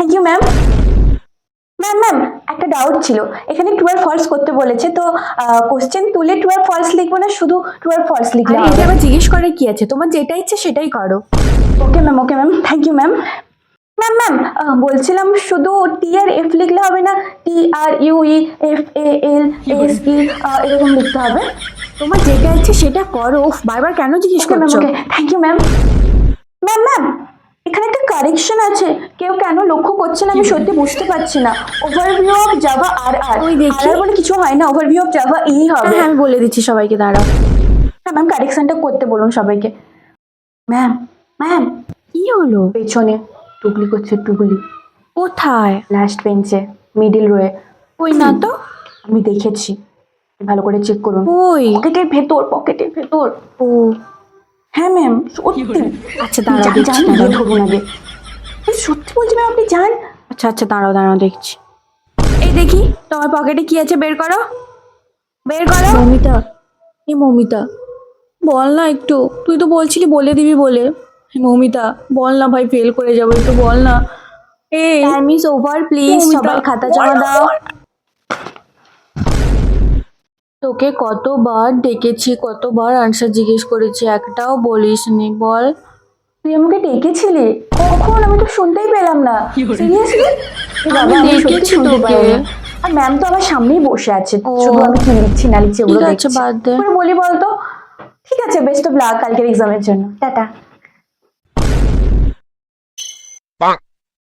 Thank you ma'am. Ma'am ma'am একটা doubt ছিল, এখানে ট্রু আর ফলস করতে বলেছে, তো কোশ্চেন তুলে ট্রু আর ফলস লিখবো না শুধু ট্রু আর ফলস লিখলে আরে হবে? এটা আবার জিজ্ঞেস করে কি আছে, তোমার যেটা ইচ্ছে সেটাই করো। Okay ma'am thank you ma'am. Ma'am ma'am বলছিলাম শুধু টি আর এফ লিখলে হবে না, TRUEFALSE এরকম লিখতে হবে? তোমার যেটা ইচ্ছে সেটা করো, উফ, বারবার কেন জিজ্ঞেস ওকে ম্যাম করছো? Okay thank you ma'am. Ma'am ma'am এখানে একটা কারেকশন আছে, কেউ কেন লক্ষ্য করছে না আমি সত্যি বুঝতে পারছি না। ওভারভিউ অফ জাভা আর ওই দেখি। আর বলে কিছু হয় না, ওভারভিউ অফ জাভা হ্যাঁ হবে। হ্যাঁ, আমি বলে দিচ্ছি সবাইকে, দাঁড়াও। হ্যাঁ ম্যাম কারেকশনটা করতে বলুন সবাইকে। ম্যাম ম্যাম কি হলো? পেছনে টুকলি করছে, টুকলি কোথায়? লাস্ট বেঞ্চে মিডিল রোয়ে। ওই না তো। আমি দেখেছি, ভালো করে চেক করুন। ওই। পকেটের ভেতর। ও হ্যাঁ ম্যাম সত্যি। আচ্ছা, দাঁড়াও যান, দেখছি, গিয়ে দাঁড়াও। ধরুন আগে। এই সত্যি বলছি ম্যাম, আপনি যান। আচ্ছা আচ্ছা, দাঁড়াও দাঁড়াও দেখছি। এই দেখি তোমার পকেটে কি আছে, বের করো, বের করো। মৌমিতা বল না একটু, তুই তো বলছিলি বলে দিবি বলে। মৌমিতা বল না ভাই, ফেল করে যাবো, একটু বল না। এই time is over, please Moumita, সবাই খাতা বল জমা না, দাও। বল না। তোকে কতবার ডেকেছি, কতবার আনসার জিজ্ঞেস করেছি, একটাও বলিস নি, বল। তুই আমাকে ডেকেছিলি কখন? আমি তো শুনতেই পেলাম না। সিরিয়াসলি? আমি ডেকেছি তোকে। আর ম্যাম তো আমার সামনেই বসে আছে, ও, শুধু আমি কি লিখছি না লিখছি ওগুলো ঠিক আছে, দেখছি। বাদ দে। কি করে বলি বলতো? ঠিক আছে, বেস্ট অফ লাক কালকের এক্সামের জন্য, টাটা।